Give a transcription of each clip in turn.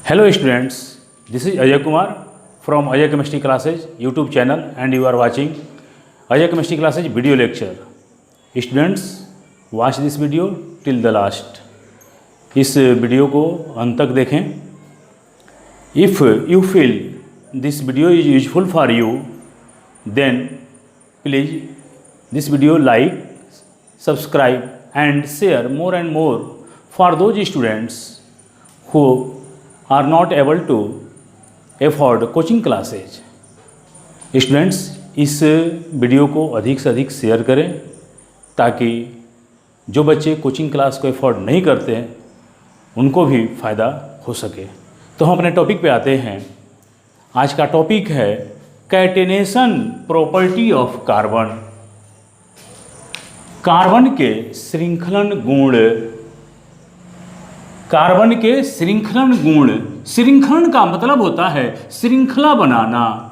Hello students, this is Ajay Kumar from Ajay Chemistry Classes YouTube channel and you are watching Ajay Chemistry Classes video lecture. Students, watch this video till the last. इस video को अंत तक देखें. If you feel this video is useful for you, then please this video like, subscribe and share more and more for those students who are not able to afford coaching classes. Students, इस video को अधिक से अधिक share करें ताकि जो बच्चे coaching class को अफोर्ड नहीं करते हैं उनको भी फ़ायदा हो सके. तो हम अपने टॉपिक पे आते हैं. आज का टॉपिक है catenation property of carbon. Carbon के श्रृंखलन गुण. कार्बन के श्रृंखलन गुण. श्रृंखलन का मतलब होता है श्रृंखला बनाना.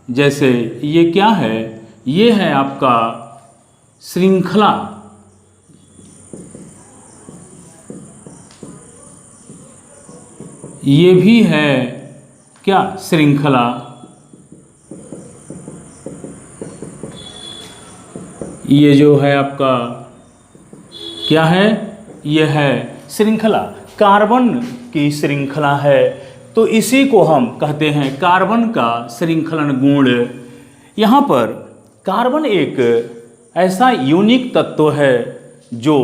जैसे ये क्या है, ये है आपका श्रृंखला. ये भी है क्या, श्रृंखला. ये जो है आपका क्या है, ये है श्रृंखला. कार्बन की श्रृंखला है तो इसी को हम कहते हैं कार्बन का श्रृंखलन गुण. यहाँ पर कार्बन एक ऐसा यूनिक तत्व है जो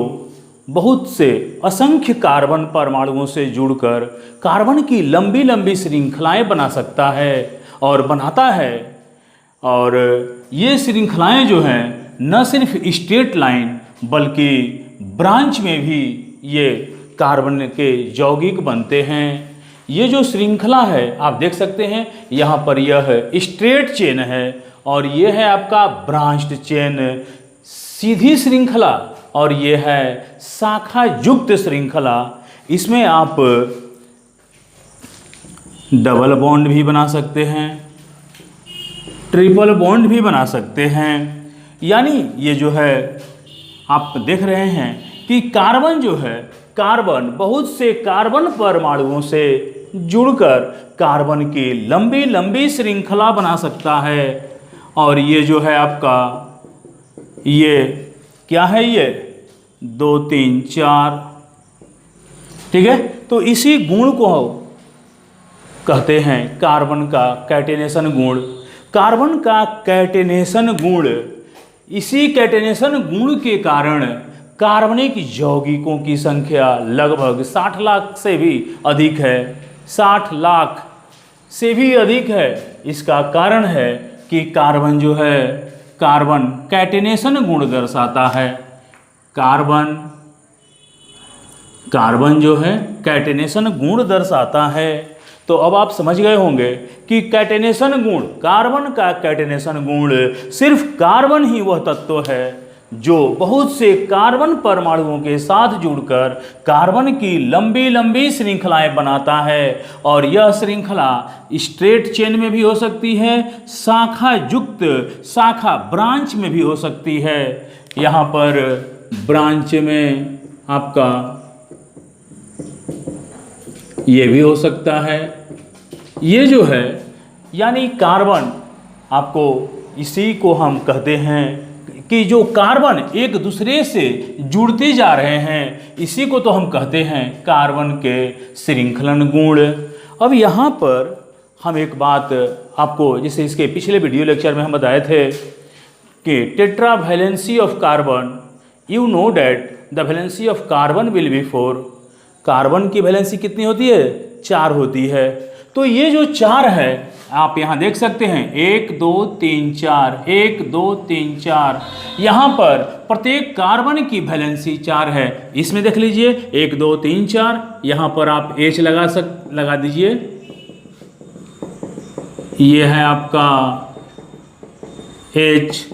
बहुत से असंख्य कार्बन परमाणुओं से जुड़कर कार्बन की लंबी लंबी श्रृंखलाएं बना सकता है और बनाता है. और ये श्रृंखलाएं जो हैं न सिर्फ स्ट्रेट लाइन बल्कि ब्रांच में भी ये कार्बन के यौगिक बनते हैं. ये जो श्रृंखला है आप देख सकते हैं यहाँ पर यह स्ट्रेट चेन है और ये है आपका ब्रांच्ड चेन, सीधी श्रृंखला. और ये है शाखा युक्त श्रृंखला. इसमें आप डबल बॉन्ड भी बना सकते हैं, ट्रिपल बॉन्ड भी बना सकते हैं. यानी ये जो है आप देख रहे हैं कि कार्बन जो है, कार्बन बहुत से कार्बन परमाणुओं से जुड़कर कार्बन की लंबी लंबी श्रृंखला बना सकता है. और ये जो है आपका, ये क्या है, ये 2 3 4, ठीक है. तो इसी गुण को कहते हैं कार्बन का कैटेनेशन गुण. कार्बन का कैटेनेशन गुण, इसी कैटेनेशन गुण के कारण कार्बनिक यौगिकों की संख्या लगभग 60 लाख से भी अधिक है. 60 लाख से भी अधिक है. इसका कारण है कि कार्बन जो है, कार्बन कैटेनेशन गुण दर्शाता है. कार्बन जो है कैटेनेशन गुण दर्शाता है. तो अब आप समझ गए होंगे कि कैटेनेशन गुण, कार्बन का कैटेनेशन गुण, सिर्फ कार्बन ही वह तत्व है जो बहुत से कार्बन परमाणुओं के साथ जुड़कर कार्बन की लंबी लंबी श्रृंखलाएं बनाता है. और यह श्रृंखला स्ट्रेट चेन में भी हो सकती है, शाखा युक्त, शाखा ब्रांच में भी हो सकती है. यहाँ पर ब्रांच में आपका ये भी हो सकता है. ये जो है यानी कार्बन, आपको इसी को हम कहते हैं कि जो कार्बन एक दूसरे से जुड़ते जा रहे हैं, इसी को तो हम कहते हैं कार्बन के श्रृंखलन गुण. अब यहाँ पर हम एक बात आपको, जैसे इसके पिछले वीडियो लेक्चर में हम बताए थे कि tetra valency of carbon, you know that the valency of carbon will B 4. Carbon की वैलेंसी कितनी होती है, 4 होती है. तो ये जो 4 है आप यहाँ देख सकते हैं, 1 2 3 4, 1 2 3 4. यहाँ पर प्रत्येक कार्बन की वैलेंसी 4 है. इसमें देख लीजिए 1 2 3 4. यहाँ पर आप H लगा दीजिए. ये है आपका H.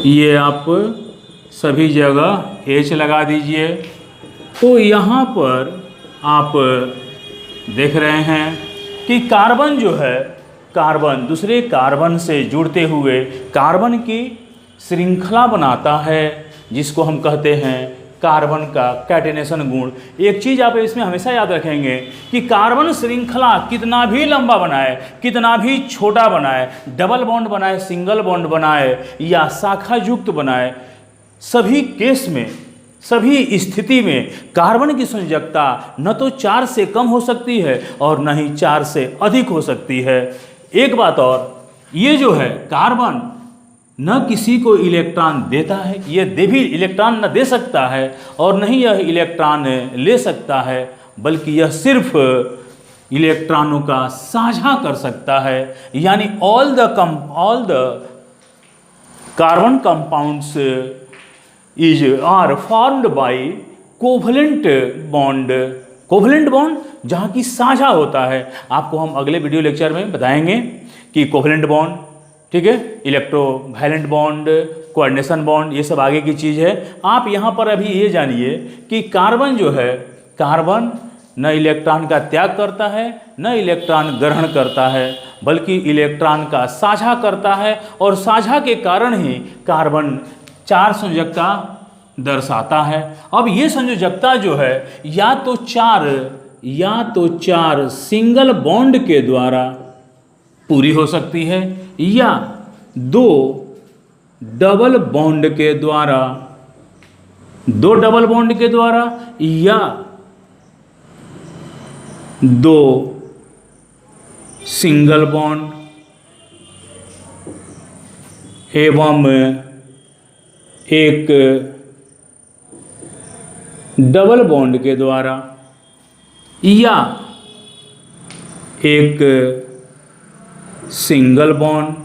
ये आप सभी जगह H लगा दीजिए. तो यहाँ पर आप देख रहे हैं कि कार्बन जो है कार्बन दूसरे कार्बन से जुड़ते हुए कार्बन की श्रृंखला बनाता है, जिसको हम कहते हैं कार्बन का कैटेनेशन गुण। एक चीज़ आप इसमें हमेशा याद रखेंगे कि कार्बन श्रृंखला कितना भी लंबा बनाए, कितना भी छोटा बनाए, डबल बॉन्ड बनाए, सिंगल बॉन्ड बनाए या शाखा युक्त बनाए, सभी केस में, सभी स्थिति में कार्बन की संयोजकता न तो 4 से कम हो सकती है और न ही 4 से अधिक हो सकती है। एक बात और, ये जो है कार्बन न किसी को इलेक्ट्रॉन देता है, ये भी इलेक्ट्रॉन न दे सकता है और न ही यह इलेक्ट्रॉन ले सकता है, बल्कि यह सिर्फ इलेक्ट्रॉनों का साझा कर सकता है। यानी all the carbon compounds are formed by covalent bond. Covalent bond जहाँ की साझा होता है, आपको हम अगले वीडियो लेक्चर में बताएंगे कि कोवलेंट बॉन्ड, ठीक है, इलेक्ट्रोवैलेंट बॉन्ड, कोऑर्डिनेशन बॉन्ड, ये सब आगे की चीज़ है। आप यहाँ पर अभी ये जानिए कि कार्बन जो है, कार्बन न इलेक्ट्रॉन का त्याग करता है न इलेक्ट्रॉन ग्रहण करता है, बल्कि इलेक्ट्रॉन का साझा करता है और साझा के कारण ही कार्बन 4 संयोजकता दर्शाता है। अब ये संयोजकता जो है या तो चार सिंगल बॉन्ड के द्वारा पूरी हो सकती है या 2 डबल बॉन्ड के द्वारा, या 2 सिंगल बॉन्ड एवं एक डबल बॉन्ड के द्वारा, या एक सिंगल बॉन्ड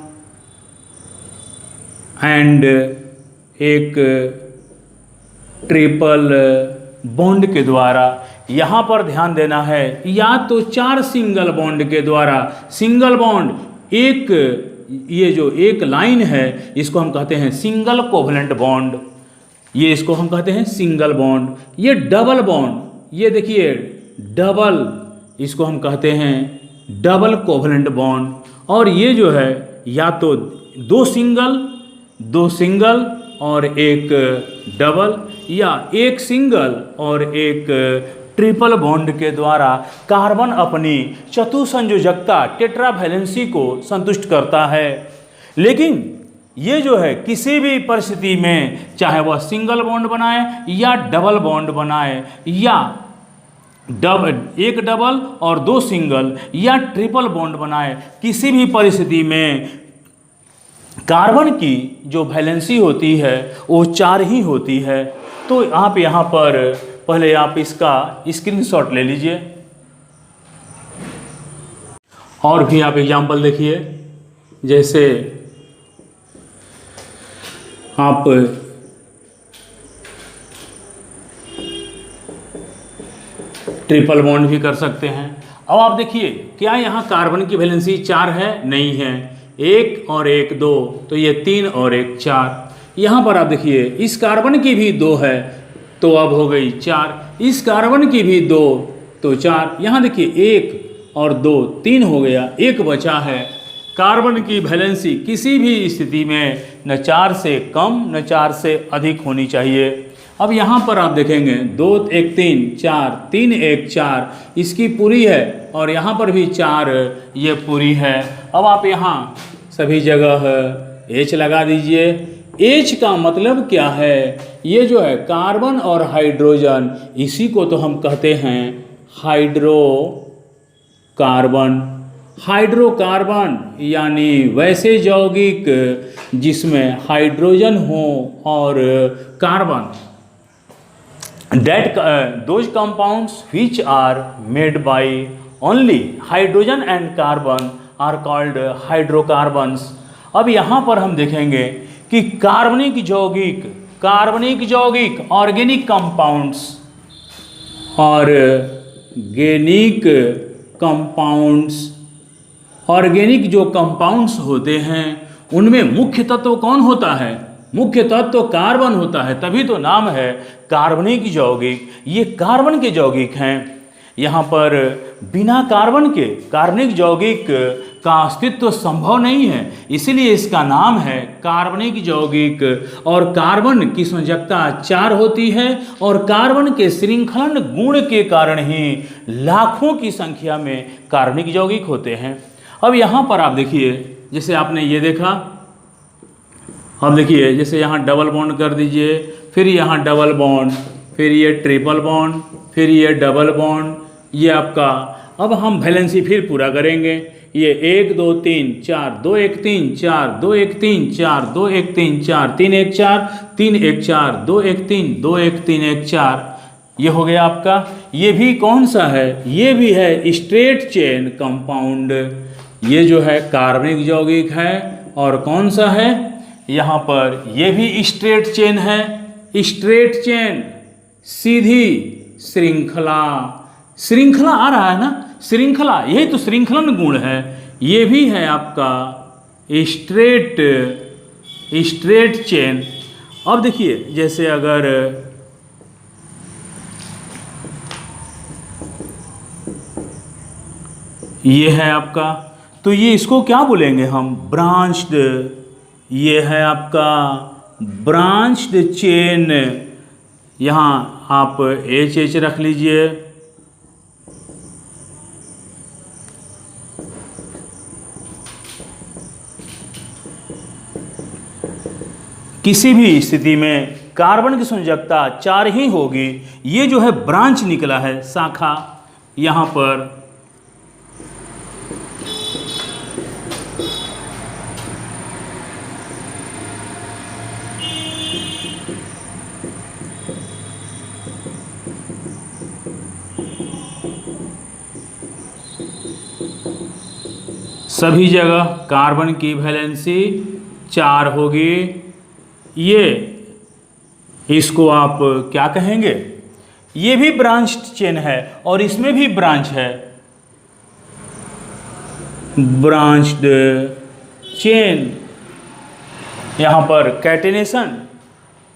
एंड एक ट्रिपल बॉन्ड के द्वारा। यहाँ पर ध्यान देना है, या तो 4 सिंगल बॉन्ड के द्वारा, सिंगल बॉन्ड एक, ये जो एक लाइन है इसको हम कहते हैं सिंगल कोवलेंट बॉन्ड, ये इसको हम कहते हैं सिंगल बॉन्ड। ये डबल बॉन्ड, ये देखिए डबल, इसको हम कहते हैं डबल कोवलेंट बॉन्ड। और ये जो है या तो 2 सिंगल और एक डबल, या एक सिंगल और एक ट्रिपल बॉन्ड के द्वारा कार्बन अपनी चतुसंयोजकता टेट्रावैलेंसी को संतुष्ट करता है। लेकिन ये जो है किसी भी परिस्थिति में, चाहे वह सिंगल बॉन्ड बनाए या डबल बॉन्ड बनाए, या एक डबल और 2 सिंगल या ट्रिपल बॉन्ड बनाए, किसी भी परिस्थिति में कार्बन की जो वैलेंसी होती है वो 4 ही होती है। तो आप यहाँ पर पहले आप इसका स्क्रीनशॉट ले लीजिए और भी आप एग्जाम्पल देखिए। जैसे आप ट्रिपल बॉन्ड भी कर सकते हैं। अब आप देखिए, क्या यहाँ कार्बन की वैलेंसी 4 है? नहीं है। 1 और 1 2, तो ये 3 और 1 4। यहाँ पर आप देखिए इस कार्बन की भी 2 है, तो अब हो गई 4। इस कार्बन की भी 2, तो 4। यहाँ देखिए 1 और 2 3 हो गया, 1 बचा है। कार्बन की वैलेंसी किसी भी स्थिति में न 4 से कम न 4 से अधिक होनी चाहिए। अब यहाँ पर आप देखेंगे 2 1 3 4, 3 1 4, इसकी पूरी है, और यहाँ पर भी 4 ये पूरी है। अब आप यहाँ सभी जगह H लगा दीजिए। H का मतलब क्या है? ये जो है कार्बन और हाइड्रोजन, इसी को तो हम कहते हैं हाइड्रोकार्बन। हाइड्रोकार्बन यानी वैसे यौगिक जिसमें हाइड्रोजन हो और carbon. Those compounds which are made by only hydrogen and carbon are called hydrocarbons। अब यहाँ पर हम देखेंगे कि कार्बनिक यौगिक ऑर्गेनिक कंपाउंड्स, ऑर्गेनिक जो कंपाउंड्स होते हैं उनमें मुख्य तत्व कौन होता है? मुख्य तत्व कार्बन होता है, तभी तो नाम है कार्बनिक यौगिक। ये कार्बन के यौगिक हैं। यहाँ पर बिना कार्बन के कार्बनिक यौगिक का अस्तित्व संभव नहीं है, इसीलिए इसका नाम है कार्बनिक यौगिक। और कार्बन की संयोजकता 4 होती है और कार्बन के श्रृंखलन गुण के कारण ही लाखों की संख्या में कार्बनिक यौगिक होते हैं। अब यहाँ पर आप देखिए, जैसे आपने ये देखा, अब देखिए जैसे यहाँ डबल बॉन्ड कर दीजिए, फिर यहाँ डबल बॉन्ड, फिर ये ट्रिपल बॉन्ड, फिर ये डबल बॉन्ड, ये आपका। अब हम वैलेंसी फिर पूरा करेंगे। ये 1 2 3 4 2 1 3 4 2 1 3 4 2 1 3 4 3 1 4 3 1 4 2 1 3 2 1 3 1 4, ये हो गया आपका। ये भी कौन सा है? ये भी है स्ट्रेट चेन कंपाउंड। ये जो है कार्बनिक यौगिक है। और कौन सा है? यहाँ पर ये भी स्ट्रेट चेन है। स्ट्रेट चेन, सीधी श्रृंखला, श्रृंखला आ रहा है ना, श्रृंखला, यही तो श्रृंखलन गुण है। ये भी है आपका स्ट्रेट चेन। अब देखिए, जैसे अगर ये है आपका, तो ये इसको क्या बोलेंगे हम? ब्रांच्ड। ये है आपका ब्रांच्ड चेन। यहाँ आप एच रख लीजिए। किसी भी स्थिति में कार्बन की संयोजकता 4 ही होगी। ये जो है ब्रांच निकला है, शाखा। यहाँ पर सभी जगह कार्बन की वैलेंसी 4 होगी। ये इसको आप क्या कहेंगे? ये भी ब्रांच्ड चेन है और इसमें भी ब्रांच है, ब्रांच्ड चेन। यहाँ पर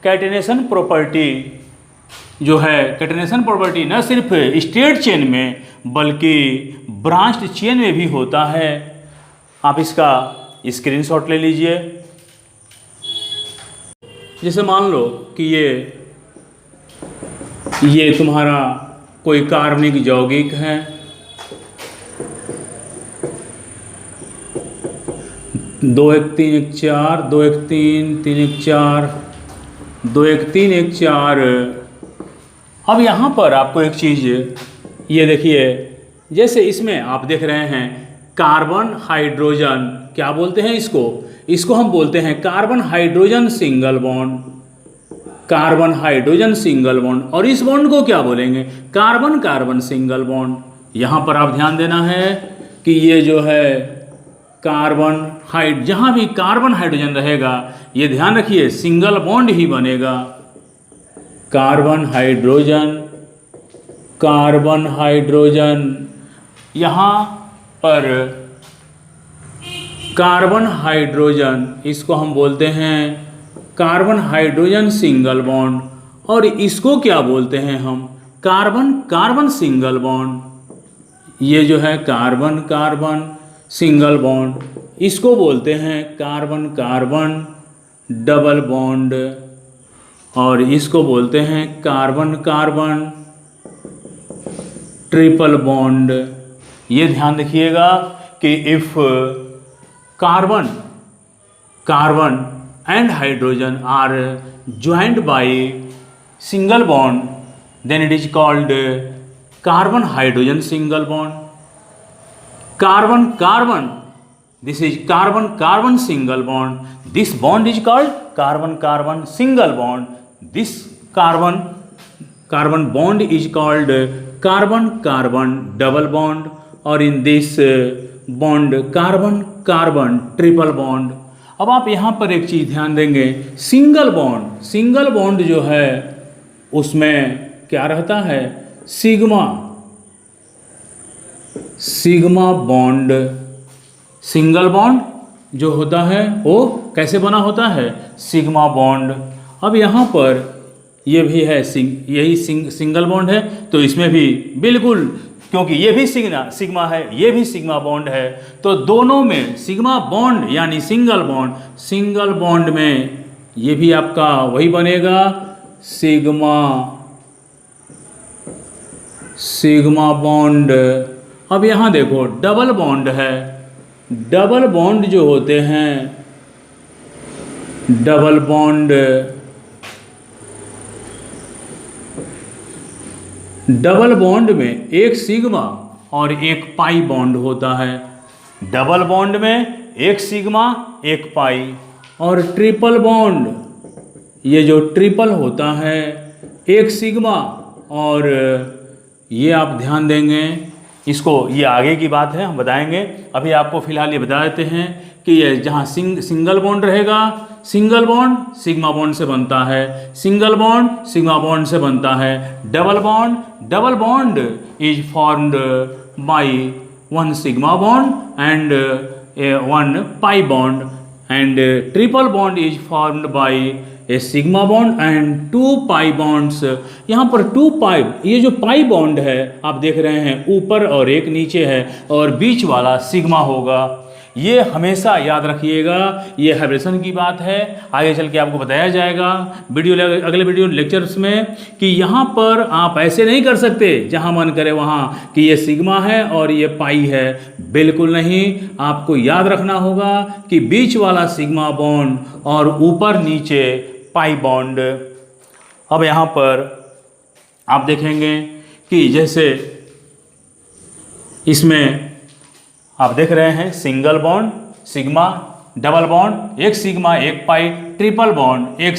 कैटेनेशन प्रॉपर्टी जो है, कैटेनेशन प्रॉपर्टी न सिर्फ स्ट्रेट चेन में बल्कि ब्रांच्ड चेन में भी होता है। आप इसका स्क्रीनशॉट ले लीजिए। जैसे मान लो कि ये तुम्हारा कोई कार्बनिक यौगिक है, 2 1 3 1 4 2 1 3 3 1 4 2 1 3 1 4। अब यहाँ पर आपको एक चीज़ ये देखिए, जैसे इसमें आप देख रहे हैं कार्बन हाइड्रोजन, क्या बोलते हैं इसको हम बोलते हैं carbon hydrogen single bond, carbon hydrogen single bond. और इस बॉन्ड को क्या बोलेंगे? Carbon carbon single bond. यहाँ पर आप ध्यान देना है कि ये जो है कार्बन जहाँ भी कार्बन हाइड्रोजन रहेगा, ये ध्यान रखिए सिंगल बॉन्ड ही बनेगा। कार्बन हाइड्रोजन, यहाँ पर कार्बन हाइड्रोजन, इसको हम बोलते हैं कार्बन हाइड्रोजन सिंगल बॉन्ड। और इसको क्या बोलते हैं हम? Carbon carbon single bond. ये जो है कार्बन कार्बन सिंगल बॉन्ड, इसको बोलते हैं कार्बन कार्बन डबल बॉन्ड। और इसको बोलते हैं कार्बन कार्बन ट्रिपल बॉन्ड। ये ध्यान रखिएगा कि if carbon and hydrogen are joined by single bond, then it is called carbon hydrogen single bond. Carbon, this is carbon single bond. This bond is called carbon single bond. This carbon bond is called carbon double bond. और in this bond carbon triple bond. अब आप यहाँ पर एक चीज़ ध्यान देंगे, single bond जो है उसमें क्या रहता है? Sigma bond. सिंगल बॉन्ड जो होता है वो कैसे बना होता है? Sigma bond. अब यहाँ पर ये भी है यही सिंगल बॉन्ड है, तो इसमें भी बिल्कुल क्योंकि ये भी सिग्मा है, ये भी सिग्मा बॉन्ड है, तो दोनों में सिग्मा बॉन्ड यानी सिंगल बॉन्ड में ये भी आपका वही बनेगा सिग्मा बॉन्ड। अब यहाँ देखो डबल बॉन्ड है, डबल बॉन्ड जो होते हैं, डबल बॉन्ड में एक सिग्मा और एक पाई बॉन्ड होता है। डबल बॉन्ड में एक सिग्मा एक पाई, और ट्रिपल बॉन्ड, ये जो ट्रिपल होता है एक सिग्मा, और ये आप ध्यान देंगे इसको, ये आगे की बात है हम बताएंगे। अभी आपको फिलहाल ये बता देते हैं कि ये जहाँ सिंगल बॉन्ड रहेगा, सिंगल बॉन्ड सिग्मा बॉन्ड से बनता है, सिंगल बॉन्ड सिग्मा बॉन्ड से बनता है। Double bond is formed by one sigma bond and one pi bond, and triple bond is formed by a sigma bond and two pi bonds. यहाँ पर to पाई, ये जो पाई बॉन्ड है आप देख रहे हैं ऊपर और एक नीचे है, और बीच वाला सिग्मा होगा। ये हमेशा याद रखिएगा, ये हाइब्रिडेशन की बात है, आगे चल के आपको बताया जाएगा अगले वीडियो लेक्चर्स में कि यहाँ पर आप ऐसे नहीं कर सकते जहाँ मन करे वहाँ कि ये सिग्मा है और ये पाई है, बिल्कुल नहीं। आपको याद रखना होगा कि बीच वाला सिग्मा बॉन्ड और ऊपर नीचे पाई बॉन्ड। अब यहाँ पर आप देखेंगे कि जैसे इसमें आप देख रहे हैं single bond sigma, double bond एक सिग्मा एक पाई, ट्रिपल बॉन्ड एक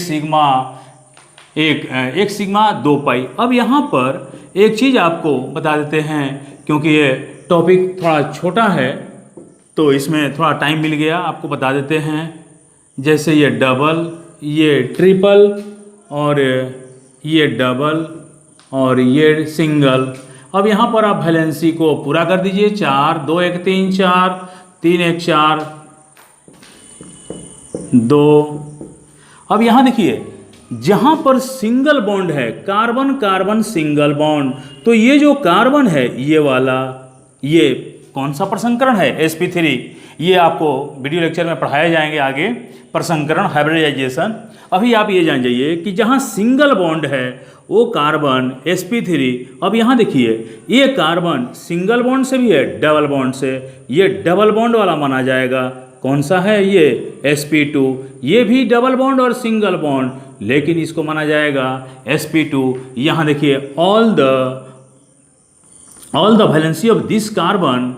सिग्मा दो पाई। अब यहाँ पर एक चीज़ आपको बता देते हैं, क्योंकि ये टॉपिक थोड़ा छोटा है तो इसमें थोड़ा टाइम मिल गया, आपको बता देते हैं। जैसे ये डबल, ये ट्रिपल, और ये डबल, और ये सिंगल। अब यहाँ पर आप वैलेंसी को पूरा कर दीजिए, 4 2 1 3 4, 3 1 4 2। अब यहाँ देखिए जहाँ पर सिंगल बॉन्ड है, कार्बन कार्बन सिंगल बॉन्ड, तो ये जो कार्बन है ये वाला, ये कौन सा प्रसंकरण है, sp3। ये आपको वीडियो लेक्चर में पढ़ाए जाएंगे आगे, प्रसंकरण हाइब्रिडाइजेशन। अभी आप ये जान जाइए कि जहाँ सिंगल बॉन्ड है वो कार्बन sp3। अब यहाँ देखिए ये कार्बन सिंगल बॉन्ड से भी है, डबल बॉन्ड से, ये डबल बॉन्ड वाला माना जाएगा। कौन सा है ये, sp2। ये भी डबल बॉन्ड और सिंगल बॉन्ड, लेकिन इसको माना जाएगा sp2। यहाँ देखिए all the valency of this carbon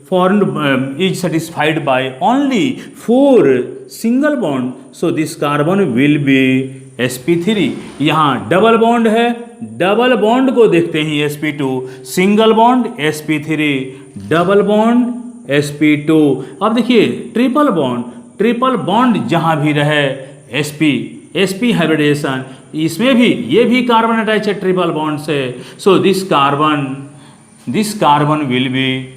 is satisfied by only 4 single bond, so this carbon will be sp3। यहाँ डबल बॉन्ड है, डबल बॉन्ड को देखते ही sp2, single bond sp3, double bond sp2। अब देखिए ट्रिपल बॉन्ड जहाँ भी रहे sp hybridisation, इसमें भी ये भी कार्बन अटैच है ट्रिपल बॉन्ड से, so this carbon will be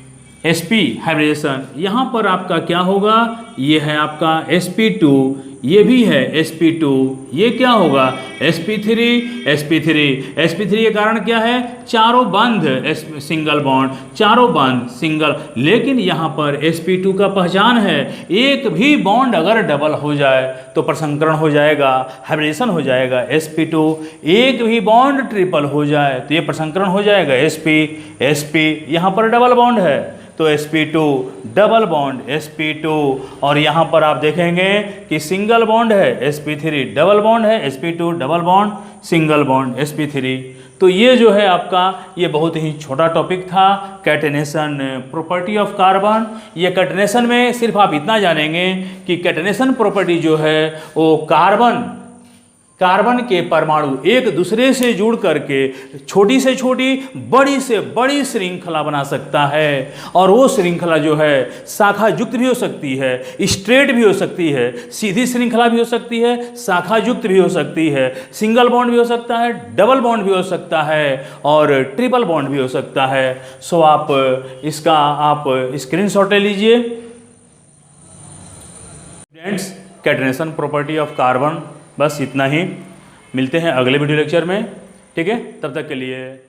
sp hybridisation. यहाँ पर आपका क्या होगा, ये है आपका sp2, ये भी है sp2, ये क्या होगा sp3 के कारण क्या है, चारों बंद सिंगल बॉन्ड, चारों बंद सिंगल। लेकिन यहाँ पर sp2 का पहचान है, एक भी बॉन्ड अगर डबल हो जाए तो प्रसंकरण हो जाएगा, हाइब्रिडेशन हो जाएगा sp2। एक भी बॉन्ड ट्रिपल हो जाए तो ये प्रसंकरण हो जाएगा sp। यहाँ पर डबल बॉन्ड है तो sp2 डबल बॉन्ड sp2, और यहाँ पर आप देखेंगे कि सिंगल बॉन्ड है sp3, डबल बॉन्ड है sp2, double bond single bond sp3। तो ये जो है आपका ये बहुत ही छोटा टॉपिक था, कैटेनेशन प्रॉपर्टी ऑफ कार्बन। ये कैटेनेशन में सिर्फ आप इतना जानेंगे कि कैटेनेशन प्रॉपर्टी जो है वो कार्बन के परमाणु एक दूसरे से जुड़ करके छोटी से छोटी बड़ी से बड़ी श्रृंखला बना सकता है, और वो श्रृंखला जो है शाखा युक्त भी हो सकती है, स्ट्रेट भी हो सकती है, सीधी श्रृंखला भी हो सकती है, शाखा युक्त भी हो सकती है, सिंगल बॉन्ड भी हो सकता है, डबल बॉन्ड भी हो सकता है, और ट्रिपल बॉन्ड भी हो सकता है। सो आप इसका आप स्क्रीनशॉट ले लीजिए friends, catenation property of carbon. बस इतना ही, मिलते हैं अगले वीडियो लेक्चर में, ठीक है, तब तक के लिए।